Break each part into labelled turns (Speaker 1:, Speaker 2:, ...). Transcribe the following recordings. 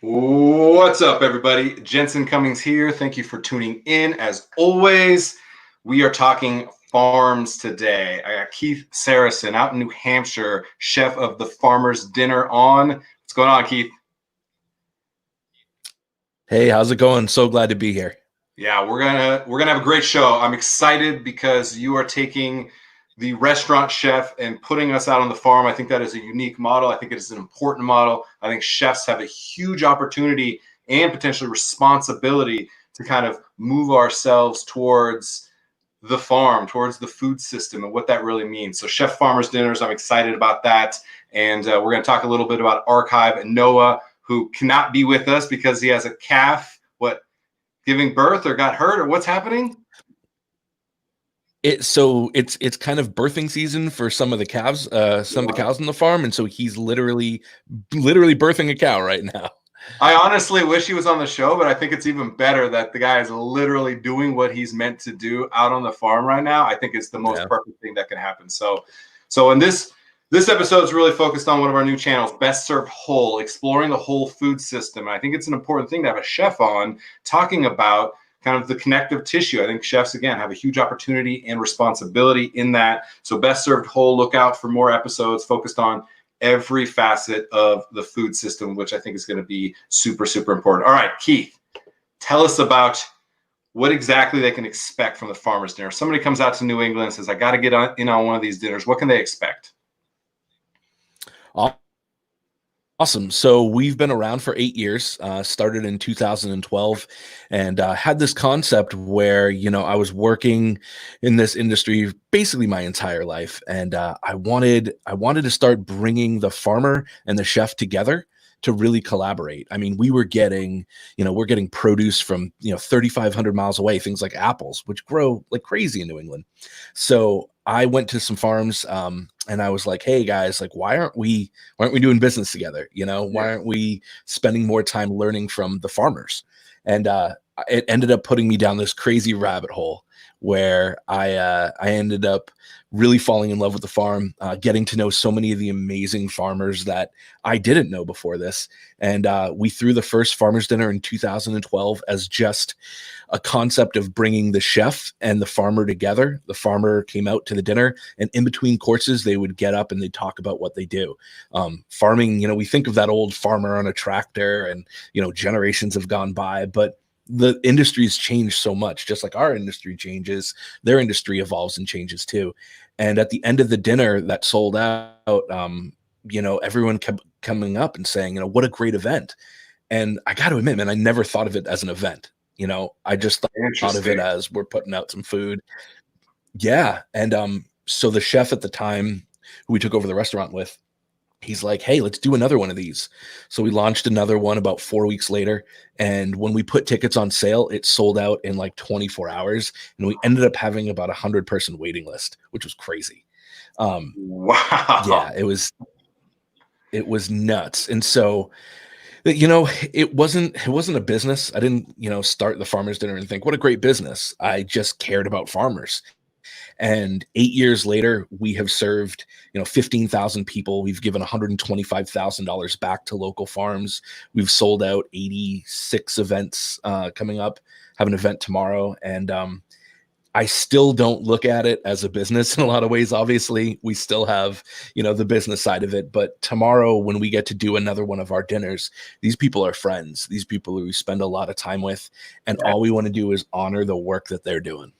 Speaker 1: What's up, everybody? Jensen Cummings here. Thank you for tuning in. As always, we are talking farms today. I got Keith Sarasin out in New Hampshire, chef of the Farmer's Dinner on. What's going on, Keith?
Speaker 2: Hey, how's it going? So glad to be here.
Speaker 1: Yeah, we're gonna have a great show. I'm excited because you are taking the restaurant chef and putting us out on the farm. I think that is a unique model. I think it is an important model. I think chefs have a huge opportunity and potentially responsibility to kind of move ourselves towards the farm, towards the food system and what that really means. So Chef Farmers Dinners, I'm excited about that. And we're going to talk a little bit about Archive and Noah, who cannot be with us because he has a calf, giving birth or got hurt or what's happening?
Speaker 2: It's kind of birthing season for some of the calves, some of the cows on the farm, and so he's literally birthing a cow right now.
Speaker 1: I honestly wish he was on the show, but I think it's even better that the guy is literally doing what he's meant to do out on the farm right now. I think it's the most perfect thing that can happen. So in this episode is really focused on one of our new channels, Best Served Whole, exploring the whole food system. And I think it's an important thing to have a chef on talking about kind of the connective tissue. I think chefs, again, have a huge opportunity and responsibility in that. So Best Served Whole, look out for more episodes focused on every facet of the food system, which I think is going to be super, super important. All right, Keith, tell us about what exactly they can expect from the Farmer's Dinner. If somebody comes out to New England and says, I got to get in on one of these dinners, what can they expect?
Speaker 2: Awesome. So we've been around for 8 years, started in 2012, and had this concept where, I was working in this industry basically my entire life. And I wanted to start bringing the farmer and the chef together to really collaborate. I mean, we're getting produce from, 3,500 miles away, things like apples, which grow like crazy in New England. So I went to some farms, and I was like, hey guys, like, why aren't we doing business together? Why aren't we spending more time learning from the farmers? And it ended up putting me down this crazy rabbit hole where I ended up really falling in love with the farm, getting to know so many of the amazing farmers that I didn't know before this. And we threw the first Farmer's Dinner in 2012 as just a concept of bringing the chef and the farmer together. The farmer came out to the dinner, and in between courses, they would get up and they'd talk about what they do. Farming, we think of that old farmer on a tractor and, generations have gone by, but the industry's changed so much. Just like our industry changes, their industry evolves and changes too. And at the end of the dinner that sold out, everyone kept coming up and saying, what a great event. And I got to admit, man, I never thought of it as an event. I just thought of it as we're putting out some food. Yeah. And so the chef at the time who we took over the restaurant with, he's like, hey, let's do another one of these. So we launched another one about 4 weeks later. And when we put tickets on sale, it sold out in like 24 hours. And we ended up having about 100-person waiting list, which was crazy.
Speaker 1: Wow.
Speaker 2: Yeah, it was nuts. And so, it wasn't a business. I didn't, start the Farmer's Dinner and think, what a great business. I just cared about farmers. And 8 years later, we have served, 15,000 people. We've given $125,000 back to local farms. We've sold out 86 events coming up, have an event tomorrow. And I still don't look at it as a business in a lot of ways. Obviously, we still have, the business side of it. But tomorrow, when we get to do another one of our dinners, these people are friends. These people who we spend a lot of time with. And all we want to do is honor the work that they're doing.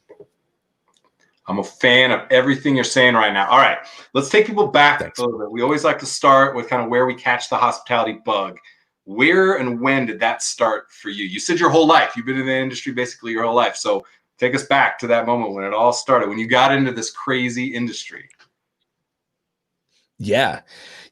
Speaker 1: I'm a fan of everything you're saying right now. All right, let's take people back a little bit. We always like to start with kind of where we catch the hospitality bug. Where and when did that start for you? You said your whole life. You've been in the industry basically your whole life. So take us back to that moment when it all started, when you got into this crazy industry.
Speaker 2: Yeah.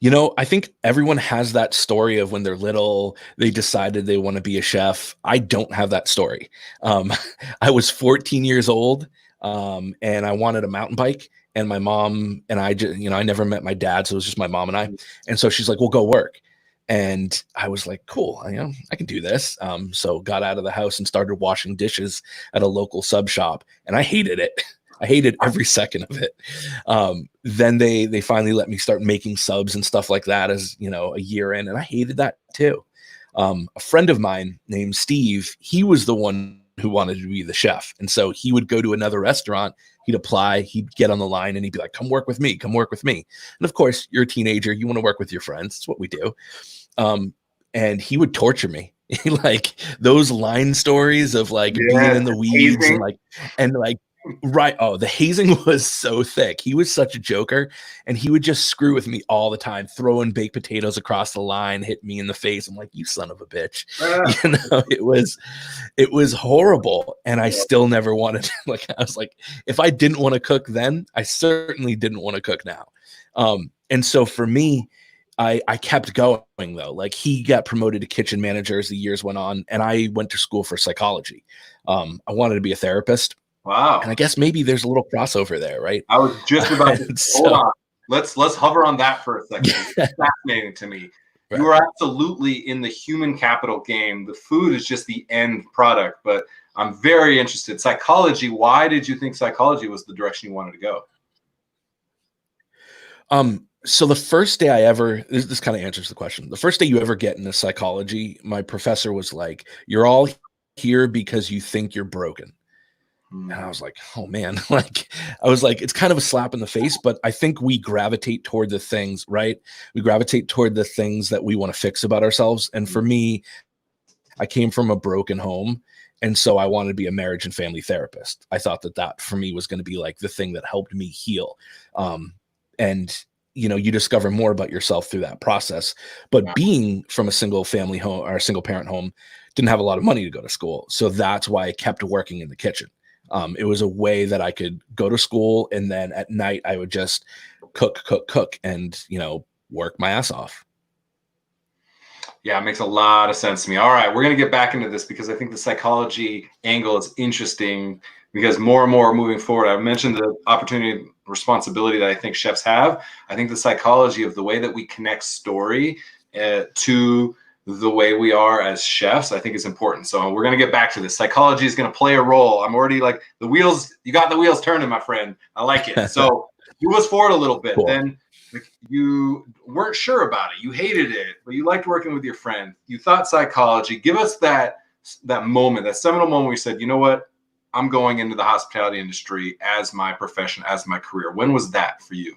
Speaker 2: I think everyone has that story of when they're little, they decided they want to be a chef. I don't have that story. I was 14 years old. And I wanted a mountain bike, and my mom and I just, I never met my dad. So it was just my mom and I. And so she's like, we'll go work. And I was like, cool, I can do this. So got out of the house and started washing dishes at a local sub shop, and I hated it. I hated every second of it. Then they finally let me start making subs and stuff like that as, a year in, and I hated that too. A friend of mine named Steve, he was the one who wanted to be the chef. And so he would go to another restaurant, he'd apply, he'd get on the line and he'd be like, come work with me, come work with me. And of course, you're a teenager, you want to work with your friends. It's what we do. And he would torture me. Like those line stories of like being in the weeds and like right. Oh, the hazing was so thick. He was such a joker, and he would just screw with me all the time, throwing baked potatoes across the line, hit me in the face. I'm like, you son of a bitch. You know, it was horrible. And I still never wanted to, like, I was like, if I didn't want to cook then, I certainly didn't want to cook now. And so for me, I kept going though. Like he got promoted to kitchen manager as the years went on, and I went to school for psychology. I wanted to be a therapist.
Speaker 1: Wow.
Speaker 2: And I guess maybe there's a little crossover there, right?
Speaker 1: I was just about to hold on. Let's hover on that for a second. It's fascinating to me. Right. You are absolutely in the human capital game. The food is just the end product, but I'm very interested. Psychology, why did you think psychology was the direction you wanted to go?
Speaker 2: So the first day I ever, this kind of answers the question. The first day you ever get into psychology, my professor was like, you're all here because you think you're broken. And I was like, oh man, like, I was like, it's kind of a slap in the face, but I think we gravitate toward the things, right? We gravitate toward the things that we want to fix about ourselves. And for me, I came from a broken home. And so I wanted to be a marriage and family therapist. I thought that for me was going to be like the thing that helped me heal. And you know, you discover more about yourself through that process. But being from a single family home or a single parent home, didn't have a lot of money to go to school. So that's why I kept working in the kitchen. It was a way that I could go to school, and then at night I would just cook, and, you know, work my ass off.
Speaker 1: Yeah, it makes a lot of sense to me. All right, we're going to get back into this because I think the psychology angle is interesting, because more and more moving forward, I've mentioned the opportunity, responsibility that I think chefs have. I think the psychology of the way that we connect story to the way we are as chefs, I think is important. So we're going to get back to this. Psychology is going to play a role. I'm already like, the wheels, you got the wheels turning, my friend. I like it. So move us forward a little bit. Cool. Then you weren't sure about it. You hated it, but you liked working with your friend. You thought psychology. Give us that moment, that seminal moment where you said, you know what? I'm going into the hospitality industry as my profession, as my career. When was that for you?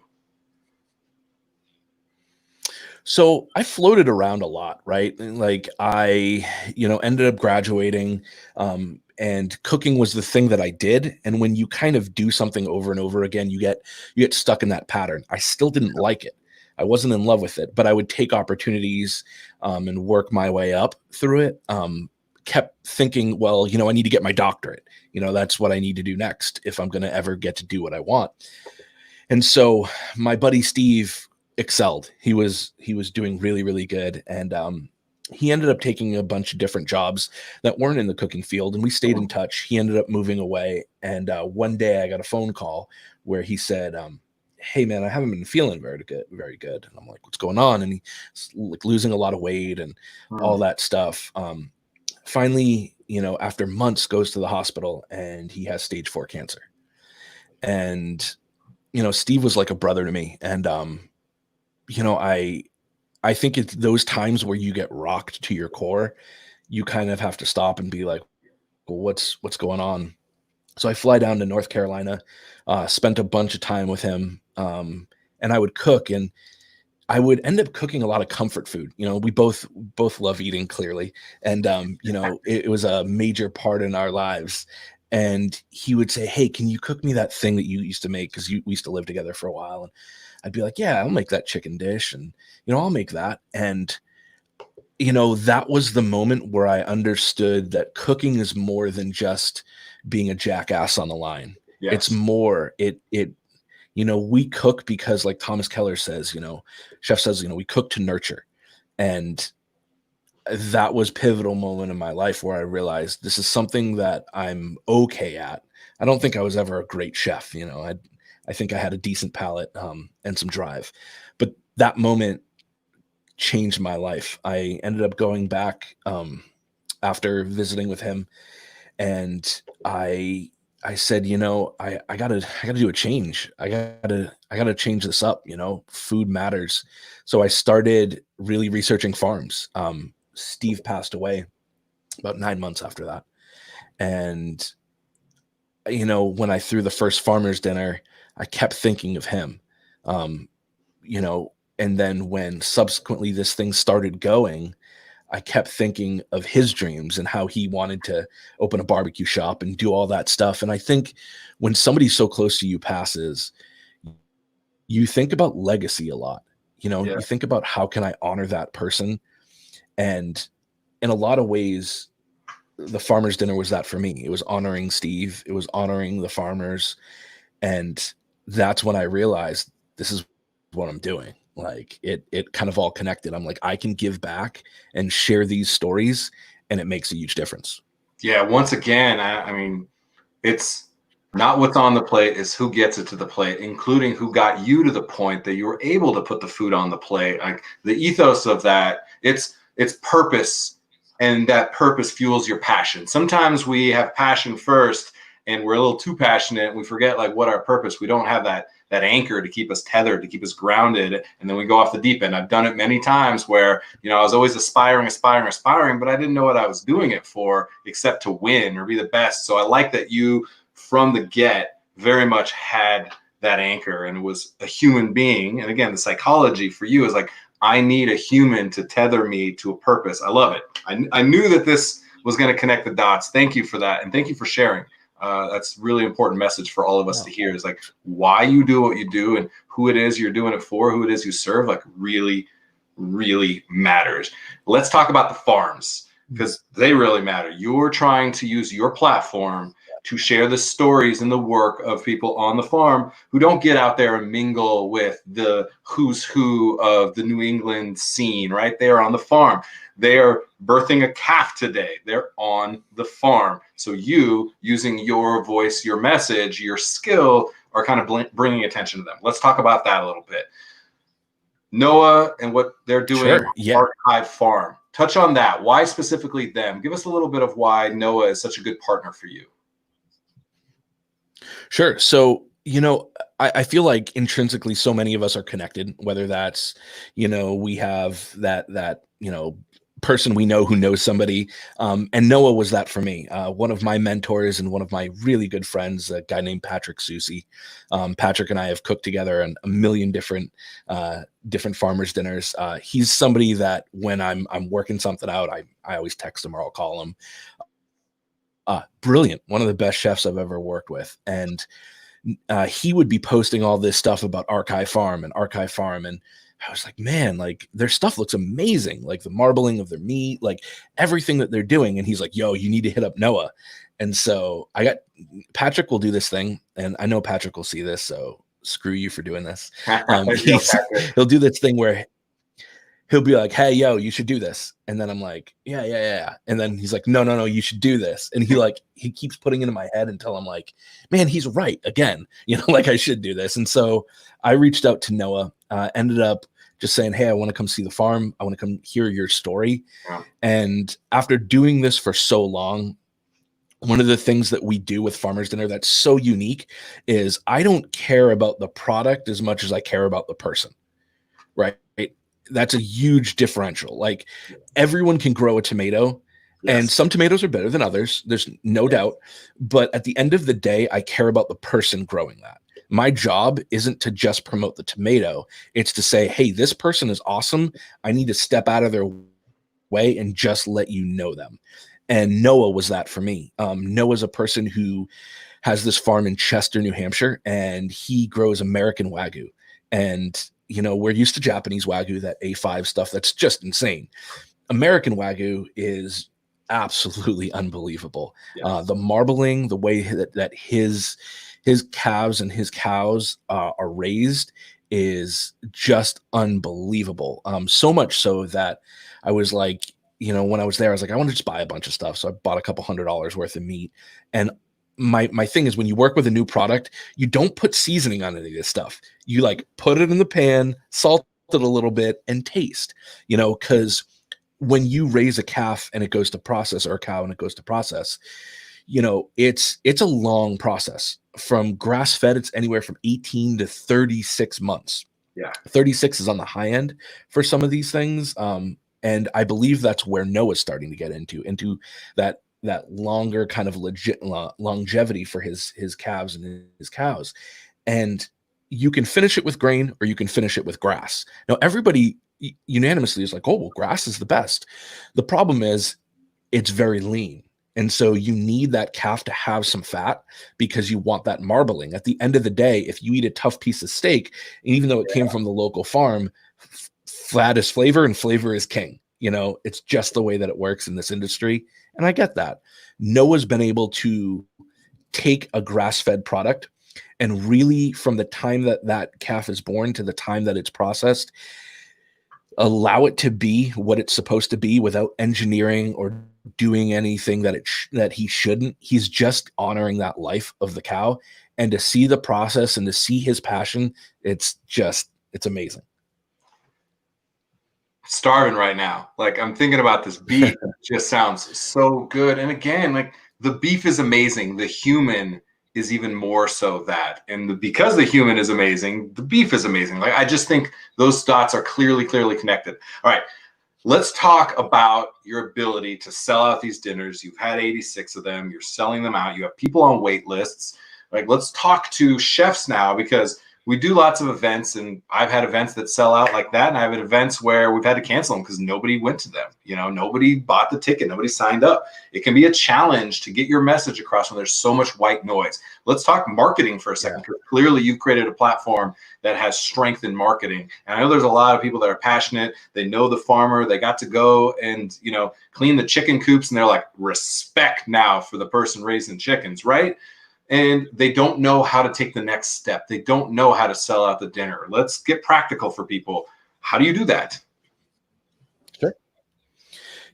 Speaker 2: So I floated around a lot, right? Like I, you know, ended up graduating, and cooking was the thing that I did. And when you kind of do something over and over again, you get stuck in that pattern. I still didn't like it. I wasn't in love with it, but I would take opportunities and work my way up through it. Kept thinking, well, you know, I need to get my doctorate. You know, that's what I need to do next if I'm going to ever get to do what I want. And so my buddy Steve excelled. He was doing really, really good. And he ended up taking a bunch of different jobs that weren't in the cooking field, and we stayed in touch. He ended up moving away. And one day I got a phone call where he said, hey man, I haven't been feeling very good. And I'm like, what's going on? And he's like losing a lot of weight and all that stuff. Finally, you know, after months, goes to the hospital and he has stage 4 cancer. And, you know, Steve was like a brother to me. And, you know, I think it's those times where you get rocked to your core, you kind of have to stop and be like, well, what's going on? So I fly down to North Carolina, spent a bunch of time with him. And I would cook, and I would end up cooking a lot of comfort food. You know, we both love eating, clearly. And, you know, it was a major part in our lives. And he would say, hey, can you cook me that thing that you used to make? Because we used to live together for a while. And I'd be like, yeah, I'll make that chicken dish. And, you know, I'll make that. And, you know, that was the moment where I understood that cooking is more than just being a jackass on the line. Yes. It's more, you know, we cook because, like Thomas Keller says, you know, chef says, you know, we cook to nurture. And that was a pivotal moment in my life where I realized this is something that I'm okay at. I don't think I was ever a great chef. You know, I think I had a decent palate and some drive, but that moment changed my life. I ended up going back after visiting with him, and I said, you know, I gotta do a change. I gotta change this up. You know, food matters. So I started really researching farms. Steve passed away about 9 months after that. And, you know, when I threw the first farmer's dinner, I kept thinking of him, you know, and then when subsequently this thing started going, I kept thinking of his dreams and how he wanted to open a barbecue shop and do all that stuff. And I think when somebody so close to you passes, you think about legacy a lot. You know, you think about how can I honor that person? And in a lot of ways, the farmer's dinner was that for me. It was honoring Steve. It was honoring the farmers. And that's when I realized this is what I'm doing. Like it kind of all connected. I'm like, I can give back and share these stories, and it makes a huge difference.
Speaker 1: Yeah. Once again, I mean, it's not what's on the plate, is who gets it to the plate, including who got you to the point that you were able to put the food on the plate. Like the ethos of that, it's purpose, and that purpose fuels your passion. Sometimes we have passion first and we're a little too passionate and we forget like what our purpose. We don't have that anchor to keep us tethered, to keep us grounded, and then we go off the deep end. I've done it many times where, you know, I was always aspiring, but I didn't know what I was doing it for except to win or be the best. So I like that you from the get very much had that anchor, and it was a human being. And again, the psychology for you is like, I need a human to tether me to a purpose. I love it. I knew that this was going to connect the dots. Thank you for that. And thank you for sharing. That's really important message for all of us to hear, is like why you do what you do and who it is you're doing it for, who it is you serve, like really, really matters. Let's talk about the farms, because they really matter. You're trying to use your platform to share the stories and the work of people on the farm who don't get out there and mingle with the who's who of the New England scene, right? They are on the farm. They are birthing a calf today. They're on the farm. So you, using your voice, your message, your skill, are kind of bringing attention to them. Let's talk about that a little bit. Noah and what they're doing at Archive Farm. Touch on that. Why specifically them? Give us a little bit of why Noah is such a good partner for you.
Speaker 2: Sure. So, you know, I feel like intrinsically so many of us are connected, whether that's, you know, we have that, you know, person we know who knows somebody. And Noah was that for me. One of my mentors and one of my really good friends, a guy named Patrick Susi. Patrick and I have cooked together on a million different farmers dinners. He's somebody that when I'm working something out, I always text him or I'll call him. Brilliant. One of the best chefs I've ever worked with. And he would be posting all this stuff about Archive Farm. And I was like, man, like their stuff looks amazing. Like the marbling of their meat, like everything that they're doing. And he's like, yo, you need to hit up Noah. And so Patrick will do this thing. And I know Patrick will see this. So screw you for doing this. He'll do this thing where he'll be like, hey, yo, you should do this. And then I'm like, yeah. And then he's like, no, you should do this. And he keeps putting it in my head until I'm like, man, he's right again. You know, like I should do this. And so I reached out to Noah, ended up just saying, hey, I want to come see the farm. I want to come hear your story. Yeah. And after doing this for so long, one of the things that we do with Farmer's Dinner that's so unique is I don't care about the product as much as I care about the person, right? That's a huge differential. Like everyone can grow a tomato, and some tomatoes are better than others. There's no doubt. But at the end of the day, I care about the person growing that. My job isn't to just promote the tomato. It's to say, hey, this person is awesome. I need to step out of their way and just let you know them. And Noah was that for me. Noah's a person who has this farm in Chester, New Hampshire, and he grows American Wagyu. And you know, we're used to Japanese Wagyu, that A5 stuff. That's just insane. American Wagyu is absolutely unbelievable. Yes. The marbling, the way that his calves and his cows are raised is just unbelievable. So much so that I was like, you know, when I was there, I was like, I want to just buy a bunch of stuff. So I bought a couple $100 worth of meat. And my thing is, when you work with a new product, you don't put seasoning on any of this stuff. You like put it in the pan, salt it a little bit, and taste, you know, because when you raise a calf and it goes to process, or a cow and it goes to process, you know, it's a long process. From grass fed, it's anywhere from 18 to 36 months. Yeah. 36 is on the high end for some of these things. And I believe that's where Noah's starting to get into that longer kind of legit longevity for his calves and his cows. And you can finish it with grain or you can finish it with grass. Now, everybody unanimously is like, oh, well, grass is the best. The problem is it's very lean. And so you need that calf to have some fat because you want that marbling. At the end of the day, if you eat a tough piece of steak, and even though it came from the local farm, fat is flavor and flavor is king. You know, it's just the way that it works in this industry. And I get that. Noah's been able to take a grass-fed product and really, from the time that that calf is born to the time that it's processed, allow it to be what it's supposed to be without engineering or doing anything that he shouldn't. He's just honoring that life of the cow, and to see the process and to see his passion, it's amazing.
Speaker 1: Starving right now. Like, I'm thinking about this beef. It just sounds so good. And again, like, the beef is amazing. The human is even more so that. And because the human is amazing, the beef is amazing. Like, I just think those dots are clearly connected. All right, let's talk about your ability to sell out these dinners. You've had 86 of them. You're selling them out. You have people on wait lists. Like, let's talk to chefs now, because we do lots of events, and I've had events that sell out like that, and I've had events where we've had to cancel them because nobody went to them. You know, nobody bought the ticket, nobody signed up. It can be a challenge to get your message across when there's so much white noise. Let's talk marketing for a second, because clearly you've created a platform that has strength in marketing. And I know there's a lot of people that are passionate. They know the farmer. They got to go and, you know, clean the chicken coops, and they're like, respect now for the person raising chickens, right? And they don't know how to take the next step. They don't know how to sell out the dinner. Let's get practical for people. How do you do that?
Speaker 2: Sure.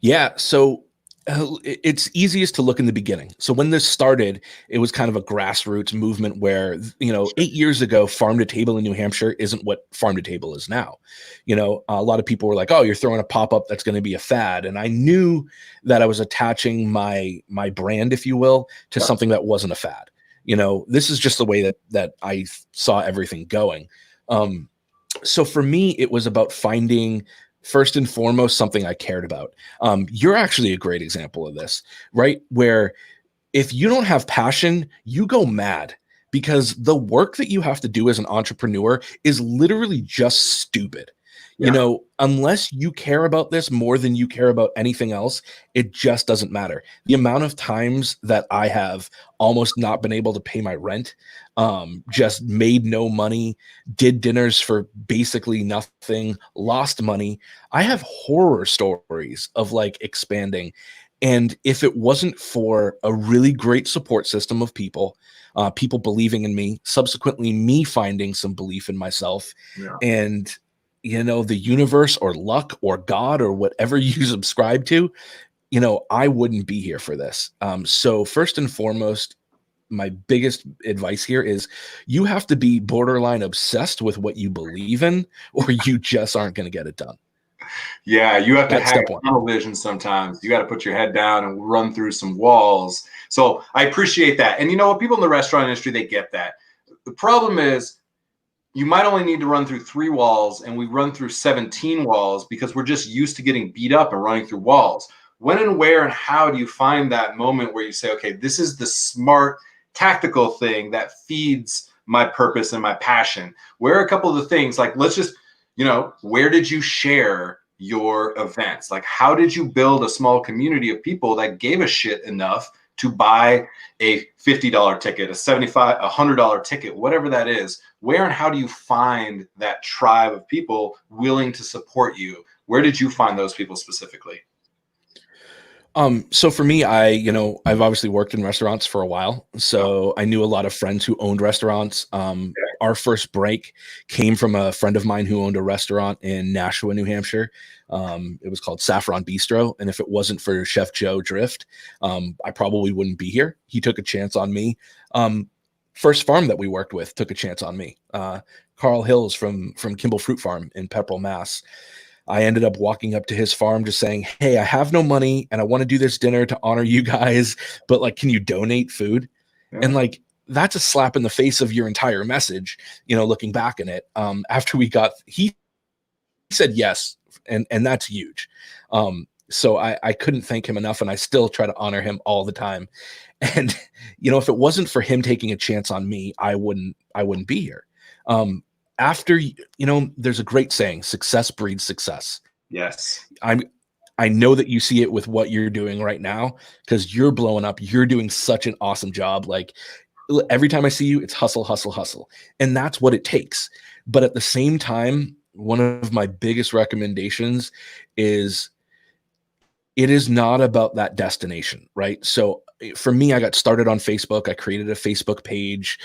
Speaker 2: Yeah. So it's easiest to look in the beginning. So when this started, it was kind of a grassroots movement where, you know, 8 years ago, farm to table in New Hampshire isn't what farm to table is now. You know, a lot of people were like, oh, you're throwing a pop-up that's going to be a fad. And I knew that I was attaching my brand, if you will, to something that wasn't a fad. You know, this is just the way that I saw everything going. So for me, it was about finding, first and foremost, something I cared about. You're actually a great example of this, right? Where if you don't have passion, you go mad, because the work that you have to do as an entrepreneur is literally just stupid. You know, unless you care about this more than you care about anything else, it just doesn't matter. The amount of times that I have almost not been able to pay my rent, just made no money, did dinners for basically nothing, lost money. I have horror stories of like expanding. And if it wasn't for a really great support system of people, people believing in me, subsequently me finding some belief in myself, and you know, the universe or luck or God or whatever you subscribe to, you know, I wouldn't be here for this. So first and foremost, my biggest advice here is you have to be borderline obsessed with what you believe in, or you just aren't going to get it done.
Speaker 1: Yeah, you have to have tunnel vision sometimes. You got to put your head down and run through some walls. So I appreciate that. And you know what? People in the restaurant industry, they get that. The problem is, you might only need to run through 3 walls, and we run through 17 walls because we're just used to getting beat up and running through walls. When and where and how do you find that moment where you say, okay, this is the smart tactical thing that feeds my purpose and my passion? Where are a couple of the things, like, let's just, you know, where did you share your events? Like, how did you build a small community of people that gave a shit enough to buy a $50 ticket, a $75, a $100 ticket, whatever that is? Where and how do you find that tribe of people willing to support you? Where did you find those people specifically?
Speaker 2: So for me, I've obviously worked in restaurants for a while. So I knew a lot of friends who owned restaurants. Our first break came from a friend of mine who owned a restaurant in Nashua, New Hampshire. It was called Saffron Bistro. And if it wasn't for Chef Joe Drift, I probably wouldn't be here. He took a chance on me. First farm that we worked with took a chance on me. Carl Hills from Kimball Fruit Farm in Pepperell, Mass. I ended up walking up to his farm just saying, hey, I have no money and I want to do this dinner to honor you guys, but like, can you donate food? And like, that's a slap in the face of your entire message, you know, looking back in it. After he said yes, and that's huge. So I couldn't thank him enough, and I still try to honor him all the time. And, if it wasn't for him taking a chance on me, I wouldn't be here. After, there's a great saying, success breeds success.
Speaker 1: Yes.
Speaker 2: I know that you see it with what you're doing right now, because you're blowing up. You're doing such an awesome job. Like, every time I see you, it's hustle, hustle, hustle. And that's what it takes. But at the same time, one of my biggest recommendations is, it is not about that destination, right? So for me, I got started on Facebook. I created a Facebook page,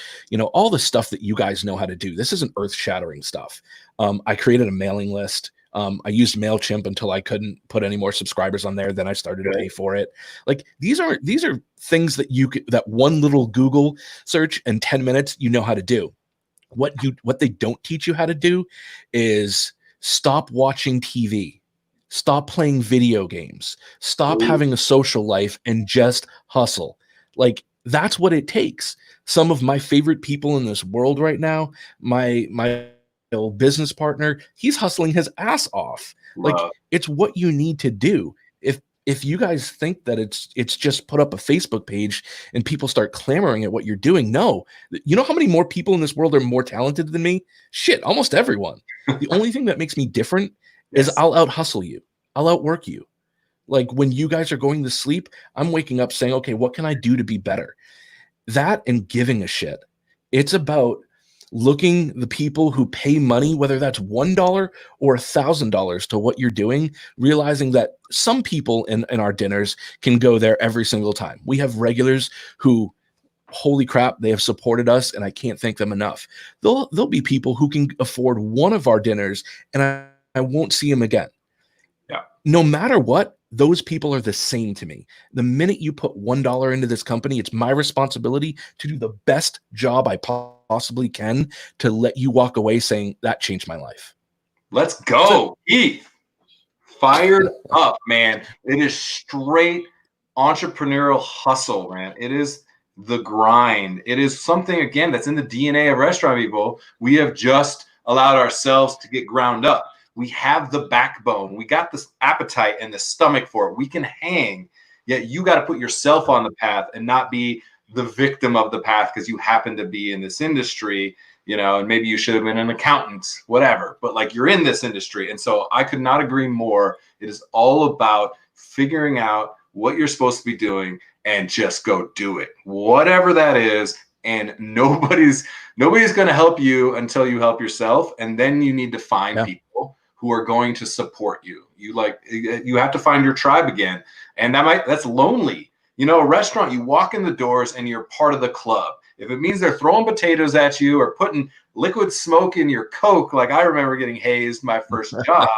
Speaker 2: all the stuff that you guys know how to do. This isn't earth-shattering stuff. I created a mailing list. I used MailChimp until I couldn't put any more subscribers on there. Then I started to pay for it. Like, these are things that that one little Google search in 10 minutes, you know how to do. What they don't teach you how to do is stop watching TV. Stop playing video games. Stop having a social life and just hustle. Like, that's what it takes. Some of my favorite people in this world right now, my old business partner, he's hustling his ass off.
Speaker 1: Wow.
Speaker 2: Like, it's what you need to do. If you guys think that it's just put up a Facebook page and people start clamoring at what you're doing, no. You know how many more people in this world are more talented than me? Shit, almost everyone. The only thing that makes me different is I'll out hustle you. I'll outwork you. Like, when you guys are going to sleep, I'm waking up saying, okay, what can I do to be better? That and giving a shit. It's about looking the people who pay money, whether that's $1 or $1,000 to what you're doing, realizing that some people in our dinners can go there every single time. We have regulars who, holy crap, they have supported us, and I can't thank them enough. There'll be people who can afford one of our dinners, and I won't see them again.
Speaker 1: Yeah.
Speaker 2: No matter what, those people are the same to me. The minute you put $1 into this company, it's my responsibility to do the best job I possibly can to let you walk away saying, that changed my life.
Speaker 1: Let's go, Keith. Fired up, man. It is straight entrepreneurial hustle, man. It is the grind. It is something, again, that's in the DNA of restaurant people. We have just allowed ourselves to get ground up. We have the backbone. We got this appetite and the stomach for it. We can hang. Yet you got to put yourself on the path and not be the victim of the path because you happen to be in this industry, and maybe you should have been an accountant, whatever. But like, you're in this industry. And so I could not agree more. It is all about figuring out what you're supposed to be doing and just go do it, whatever that is. And nobody's going to help you until you help yourself. And then you need to find people who are going to support you. You have to find your tribe again. And that's lonely. A restaurant, you walk in the doors and you're part of the club. If it means they're throwing potatoes at you or putting liquid smoke in your Coke, like I remember getting hazed my first job,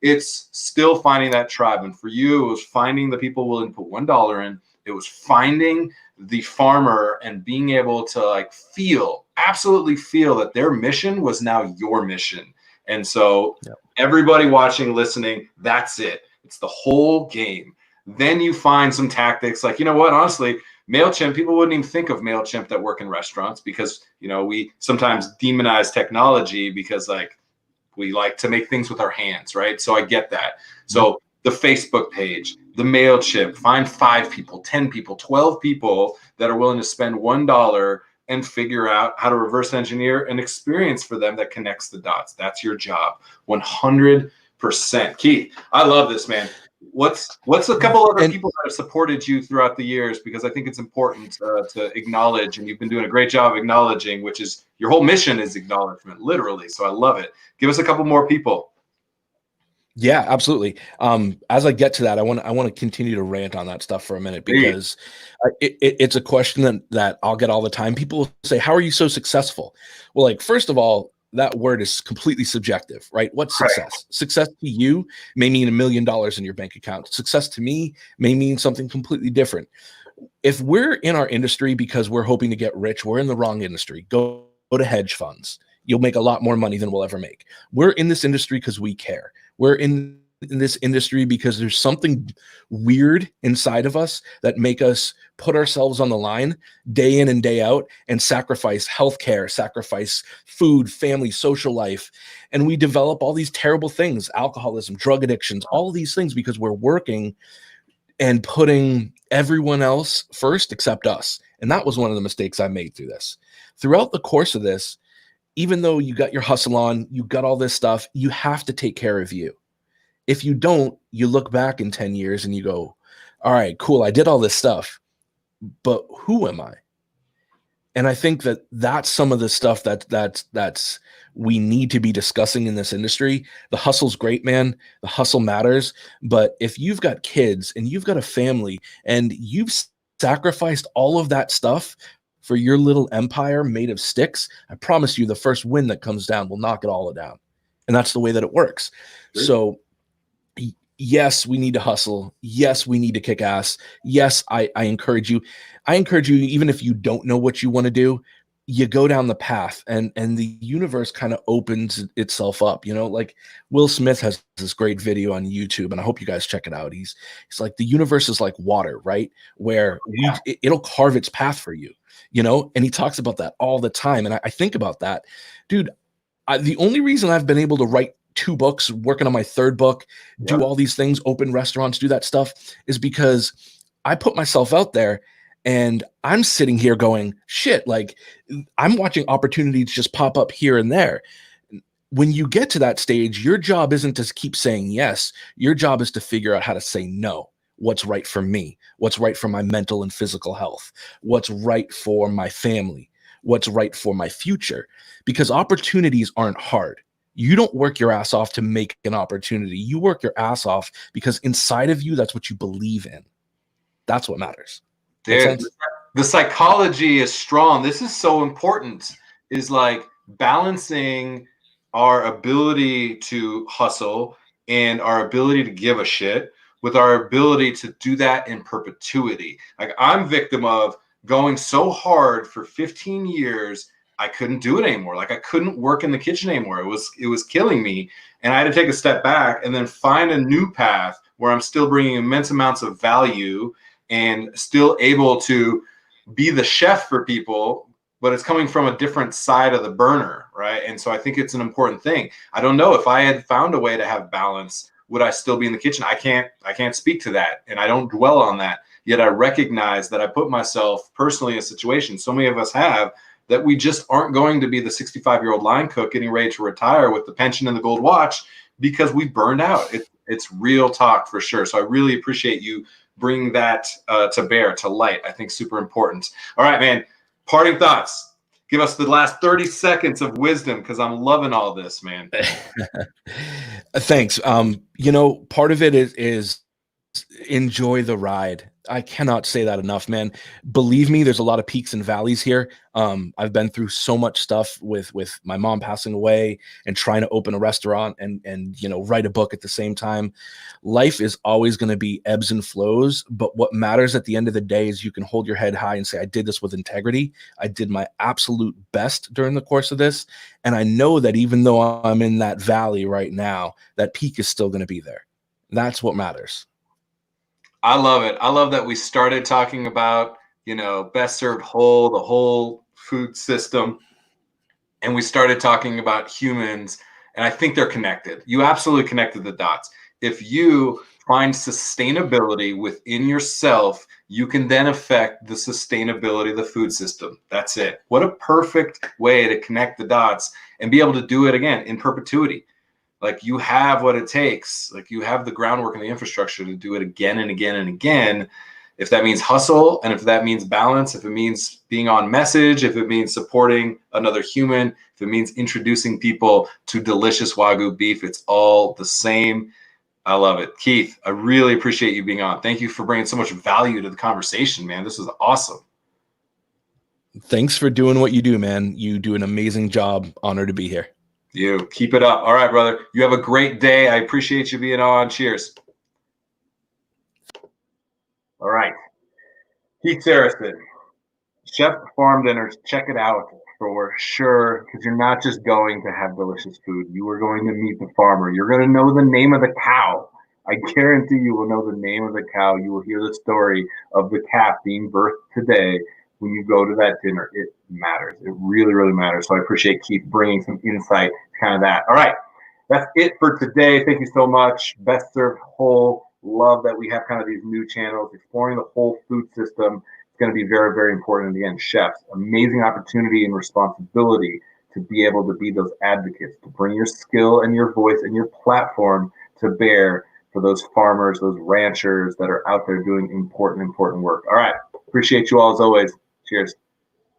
Speaker 1: it's still finding that tribe. And for you, it was finding the people willing to put $1 in. It was finding the farmer and being able to absolutely feel that their mission was now your mission. And so everybody watching, listening, that's it. It's the whole game. Then you find some tactics like, honestly, MailChimp, people wouldn't even think of MailChimp that work in restaurants because, we sometimes demonize technology because we like to make things with our hands, right? So I get that. So the Facebook page, the MailChimp, find 5 people, 10 people, 12 people that are willing to spend $1 and figure out how to reverse engineer an experience for them that connects the dots. That's your job. 100%. Keith, I love this, man. What's a couple other people that have supported you throughout the years? Because I think it's important to acknowledge, and you've been doing a great job acknowledging, which is your whole mission is acknowledgement, literally. So I love it. Give us a couple more people.
Speaker 2: Yeah, absolutely. As I get to that, I want to continue to rant on that stuff for a minute because it's a question that I'll get all the time. People say, "How are you so successful?" Well, first of all, that word is completely subjective, right? What's success? Right. Success to you may mean $1 million in your bank account. Success to me may mean something completely different. If we're in our industry because we're hoping to get rich, we're in the wrong industry. Go to hedge funds. You'll make a lot more money than we'll ever make. We're in this industry because we care. We're in in this industry because there's something weird inside of us that make us put ourselves on the line day in and day out and sacrifice healthcare, sacrifice food, family, social life. And we develop all these terrible things, alcoholism, drug addictions, all of these things because we're working and putting everyone else first except us. And that was one of the mistakes I made through this. Throughout the course of this, even though you got your hustle on, you got all this stuff, you have to take care of you. If you don't, you look back in 10 years and you go, all right, cool, I did all this stuff, but who am I? And I think that that's some of the stuff that's we need to be discussing in this industry. The hustle's great, man. The hustle matters. But if you've got kids and you've got a family and you've sacrificed all of that stuff for your little empire made of sticks, I promise you the first wind that comes down will knock it all down. And that's the way that it works. Sure. So yes, we need to hustle. Yes, we need to kick ass. Yes, I encourage you. I encourage you, even if you don't know what you want to do, you go down the path and the universe kind of opens itself up. You know, like Will Smith has this great video on YouTube, and I hope you guys check it out. He's like, the universe is like water, right? Where it'll carve its path for you, you know? And he talks about that all the time. And I think about that, dude. The only reason I've been able to write 2 books, working on my 3rd book, do all these things, open restaurants, do that stuff, is because I put myself out there and I'm sitting here going, shit, like I'm watching opportunities just pop up here and there. When you get to that stage, your job isn't to keep saying yes. Your job is to figure out how to say no. What's right for me? What's right for my mental and physical health? What's right for my family? What's right for my future? Because opportunities aren't hard. You don't work your ass off to make an opportunity. You work your ass off because inside of you, that's what you believe in. That's what matters.
Speaker 1: Dude, the psychology is strong. This is so important, is like balancing our ability to hustle and our ability to give a shit with our ability to do that in perpetuity. Like I'm victim of going so hard for 15 years, I couldn't do it anymore. Like I couldn't work in the kitchen anymore. It was killing me. And I had to take a step back and then find a new path where I'm still bringing immense amounts of value and still able to be the chef for people, but it's coming from a different side of the burner, right? And so I think it's an important thing. I don't know if I had found a way to have balance, would I still be in the kitchen? I can't speak to that, and I don't dwell on that. Yet I recognize that I put myself personally in a situation, so many of us have, that we just aren't going to be the 65-year-old line cook getting ready to retire with the pension and the gold watch because we burned out. It's real talk for sure. So I really appreciate you bring that to bear, to light. I think super important. All right, man. Parting thoughts. Give us the last 30 seconds of wisdom because I'm loving all this, man.
Speaker 2: Thanks. You know, part of it is enjoy the ride. I cannot say that enough, man. Believe me, there's a lot of peaks and valleys here. I've been through so much stuff with my mom passing away and trying to open a restaurant and you know, write a book at the same time. Life is always going to be ebbs and flows, but what matters at the end of the day is you can hold your head high and say, I did this with integrity. I did my absolute best during the course of this. And I know that even though I'm in that valley right now, that peak is still going to be there. That's what matters.
Speaker 1: I love it. I love that we started talking about, you know, best served whole, the whole food system. And we started talking about humans. And I think they're connected. You absolutely connected the dots. If you find sustainability within yourself, you can then affect the sustainability of the food system. That's it. What a perfect way to connect the dots and be able to do it again in perpetuity. Like you have what it takes. Like you have the groundwork and the infrastructure to do it again and again and again. If that means hustle, and if that means balance, if it means being on message, if it means supporting another human, if it means introducing people to delicious Wagyu beef, it's all the same. I love it. Keith, I really appreciate you being on. Thank you for bringing so much value to the conversation, man. This was awesome.
Speaker 2: Thanks for doing what you do, man. You do an amazing job. Honored to be here.
Speaker 1: You keep it up. All right, brother. You have a great day. I appreciate you being on. Cheers. All right. Keith Sarasin, Chef Farm Dinners. Check it out for sure, because you're not just going to have delicious food. You are going to meet the farmer. You're going to know the name of the cow. I guarantee you will know the name of the cow. You will hear the story of the calf being birthed today. When you go to that dinner, it matters. It really, really matters. So I appreciate Keith bringing some insight to kind of that. All right. That's it for today. Thank you so much. Best Served Whole. Love that we have kind of these new channels exploring the whole food system. It's going to be very, very important in the end. Chefs, amazing opportunity and responsibility to be able to be those advocates, to bring your skill and your voice and your platform to bear for those farmers, those ranchers that are out there doing important, important work. All right. Appreciate you all as always. Cheers.